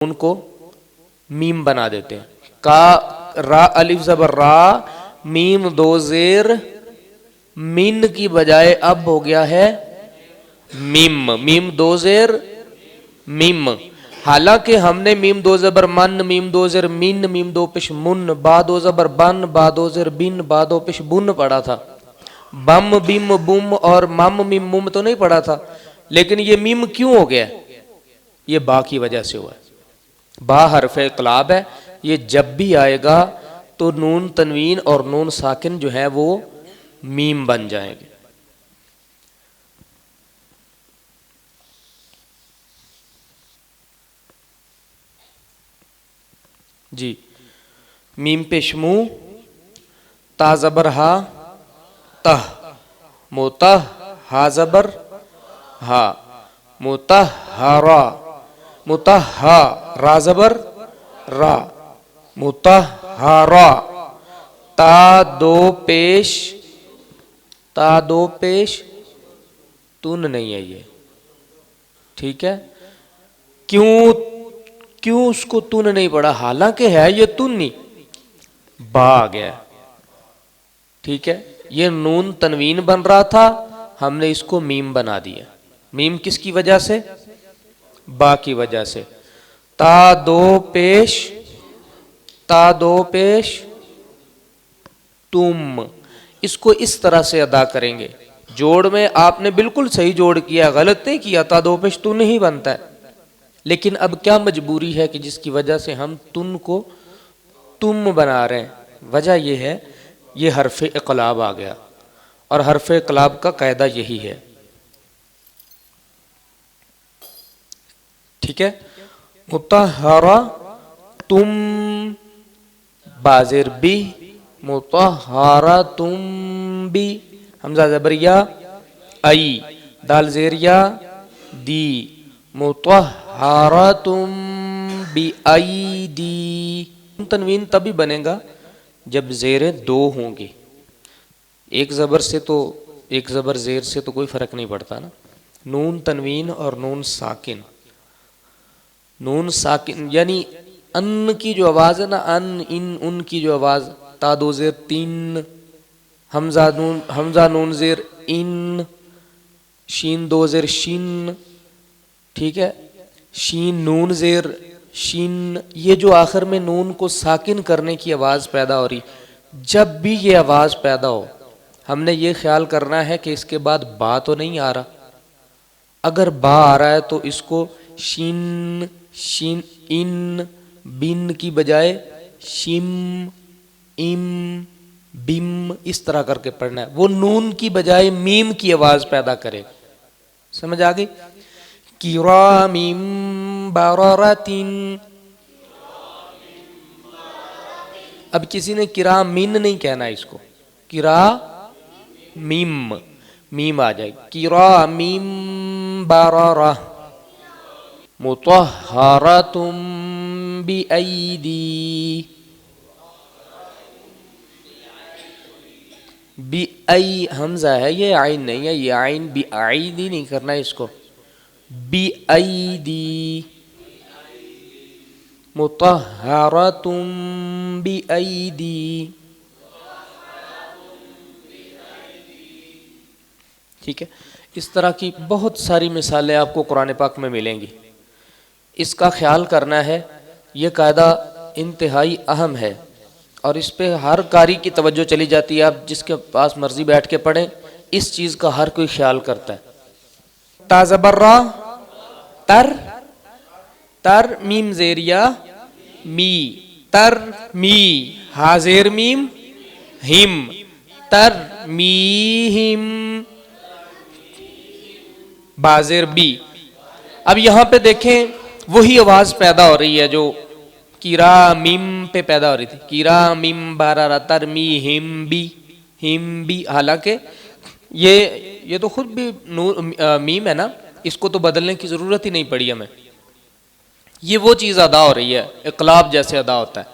ان کو میم بنا دیتے ہیں. کا را الف زبر را میم دو زیر من کی بجائے اب ہو گیا ہے میم. میم دو زیر میم. حالانکہ ہم نے میم دو زبر من میم دو زیر من میم دو پش من با دو زبر بن با دو زیر بن با دو پش بن پڑھا تھا. بم بم بم اور مم میم مم تو نہیں پڑھا تھا. لیکن یہ میم کیوں ہو گیا؟ یہ با کی وجہ سے ہوا ہے. با حرف اقلاب ہے. یہ جب بھی آئے گا تو نون تنوین اور نون ساکن جو ہے وہ میم بن جائیں گے. جی میم پیش منہ تا زبر ہا تہ موتہ ہا زبر ہا متہرا متہا را زبر را متہرا تا دو پیش تن نہیں ہے یہ. ٹھیک ہے. کیوں اس کو تن نہیں پڑا؟ حالانکہ ہے یہ تن نہیں، با آ گیا. ٹھیک ہے. یہ نون تنوین بن رہا تھا، ہم نے اس کو میم بنا دیا. میم کس کی وجہ سے؟ با کی وجہ سے. تا دو پیش تم. اس کو اس طرح سے ادا کریں گے. جوڑ میں آپ نے بالکل صحیح جوڑ کیا، غلط نہیں کیا. تا دو پیش تن ہی بنتا ہے. لیکن اب کیا مجبوری ہے کہ جس کی وجہ سے ہم تن کو تم بنا رہے ہیں؟ وجہ یہ ہے یہ حرف اقلاب آ گیا، اور حرف اقلاب کا قاعدہ یہی ہے. ٹھیک ہے. متہرا تم بازر بی متہرا تم بی حمزہ زبریا ای دال زیریا دی متہرا تم بی ای دی. تنوین تبھی بنے گا جب زیریں دو ہوں گی. ایک زبر زیر سے تو کوئی فرق نہیں پڑتا نا. نون تنوین اور نون ساکن یعنی ان کی جو آواز ہے نا، ان کی جو آواز، تا دو زیر تین، حمزہ نون زیر ان، شین دو زیر شین. ٹھیک ہے. شین نون زیر شین. یہ جو آخر میں نون کو ساکن کرنے کی آواز پیدا ہو رہی، جب بھی یہ آواز پیدا ہو ہم نے یہ خیال کرنا ہے کہ اس کے بعد با تو نہیں آ رہا. اگر با آ رہا ہے تو اس کو شین ان بن کی بجائے شم ام بم اس طرح کر کے پڑھنا ہے. وہ نون کی بجائے میم کی آواز پیدا کرے. سمجھ آ گئی؟ کرام بررۃ. اب کسی نے کرام مین نہیں کہنا، اس کو میم آ جائے. کرام بررۃ مطہرۃ بِأَیْدِی. بی ای حمزہ ہے، یہ عین نہیں ہے. یہ عین بی عیدی نہیں کرنا اس کو. بی ایدی مطہرۃ بی ایدی. ٹھیک ہے. اس طرح کی بہت ساری مثالیں آپ کو قرآن پاک میں ملیں گی. اس کا خیال کرنا ہے. یہ قاعدہ انتہائی اہم ہے اور اس پہ ہر قاری کی توجہ چلی جاتی ہے. آپ جس کے پاس مرضی بیٹھ کے پڑھیں، اس چیز کا ہر کوئی خیال کرتا ہے. تا زبر را تر میم زیریا می تر می ہا زیر میم ہم تر میہم بازر بی. اب یہاں پہ دیکھیں وہی آواز پیدا ہو رہی ہے جو کیرا میم پہ پیدا ہو رہی تھی. کیرا میم بارہ تر میہم بی. حالانکہ یہ تو خود بھی میم ہے نا، اس کو تو بدلنے کی ضرورت ہی نہیں پڑی ہمیں. یہ وہ چیز ادا ہو رہی ہے، اقلاب جیسے ادا ہوتا ہے.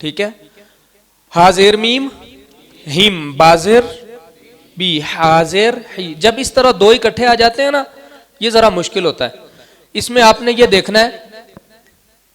ٹھیک ہے. حاضر میم ہم بازر بی حاضر ہی. جب اس طرح دو اکٹھے آ جاتے ہیں نا، یہ ذرا مشکل ہوتا ہے. اس میں آپ نے یہ دیکھنا ہے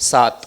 7।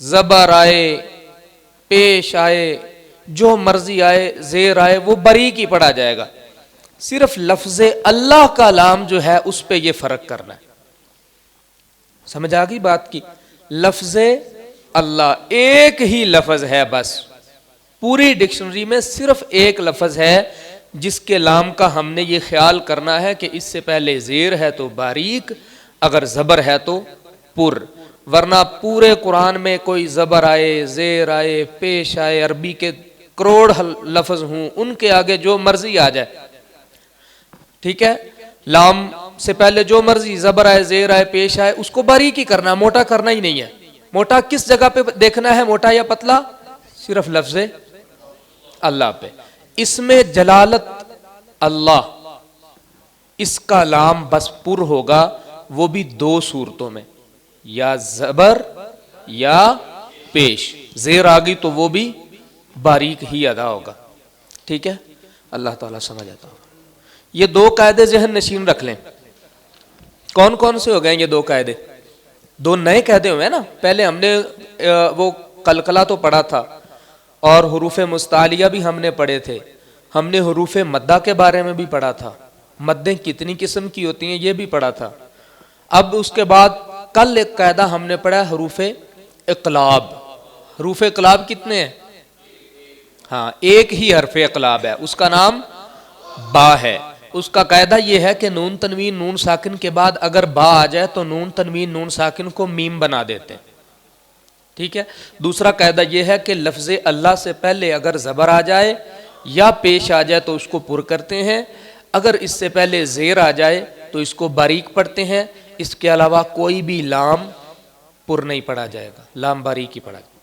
زبر آئے، پیش آئے، جو مرضی آئے، زیر آئے، وہ باریک ہی پڑھا جائے گا. صرف لفظ اللہ کا لام جو ہے اس پہ یہ فرق کرنا ہے. سمجھ آ گئی بات کی؟ لفظ اللہ ایک ہی لفظ ہے، بس پوری ڈکشنری میں صرف ایک لفظ ہے جس کے لام کا ہم نے یہ خیال کرنا ہے کہ اس سے پہلے زیر ہے تو باریک، اگر زبر ہے تو پر. ورنہ پورے قرآن میں کوئی زبر آئے، زیر آئے، پیش آئے، عربی کے کروڑ لفظ ہوں، ان کے آگے جو مرضی آ جائے، ٹھیک ہے، لام سے پہلے جو مرضی زبر آئے، زیر آئے، پیش آئے، اس کو باریک ہی کرنا، موٹا کرنا ہی نہیں ہے. موٹا کس جگہ پہ دیکھنا ہے، موٹا یا پتلا؟ صرف لفظ اللہ پہ. اس میں جلالت اللہ، اس کا لام بس پر ہوگا، وہ بھی دو صورتوں میں، یا زبر یا پیش. زیر آگی تو وہ بھی باریک ہی ادا ہوگا. ٹھیک ہے، اللہ تعالیٰ سمجھ آتا ہوگا. یہ دو قاعدے ذہن نشین رکھ لیں. کون کون سے ہو گئے یہ دو قاعدے؟ دو نئے قاعدے ہوئے نا. پہلے ہم نے وہ قلقلہ تو پڑھا تھا، اور حروف مستعلیہ بھی ہم نے پڑھے تھے. ہم نے حروف مدہ کے بارے میں بھی پڑھا تھا، مدیں کتنی قسم کی ہوتی ہیں یہ بھی پڑھا تھا. اب اس کے بعد کل ایک قاعدہ ہم نے پڑھا حروف اقلاب. حروف اقلاب کتنے ہیں؟ ہاں، ایک ہی حرف اقلاب ہے، اس کا نام با ہے. اس کا قاعدہ یہ ہے کہ نون تنوین نون ساکن کے بعد اگر با آ جائے تو نون تنوین نون ساکن کو میم بنا دیتے ہیں. ٹھیک ہے. دوسرا قاعدہ یہ ہے کہ لفظ اللہ سے پہلے اگر زبر آ جائے یا پیش آ جائے تو اس کو پر کرتے ہیں، اگر اس سے پہلے زیر آ جائے تو اس کو باریک پڑھتے ہیں. اس کے علاوہ کوئی بھی لام پر نہیں پڑھا جائے گا، لام باریک ہی پڑھا جائے گا.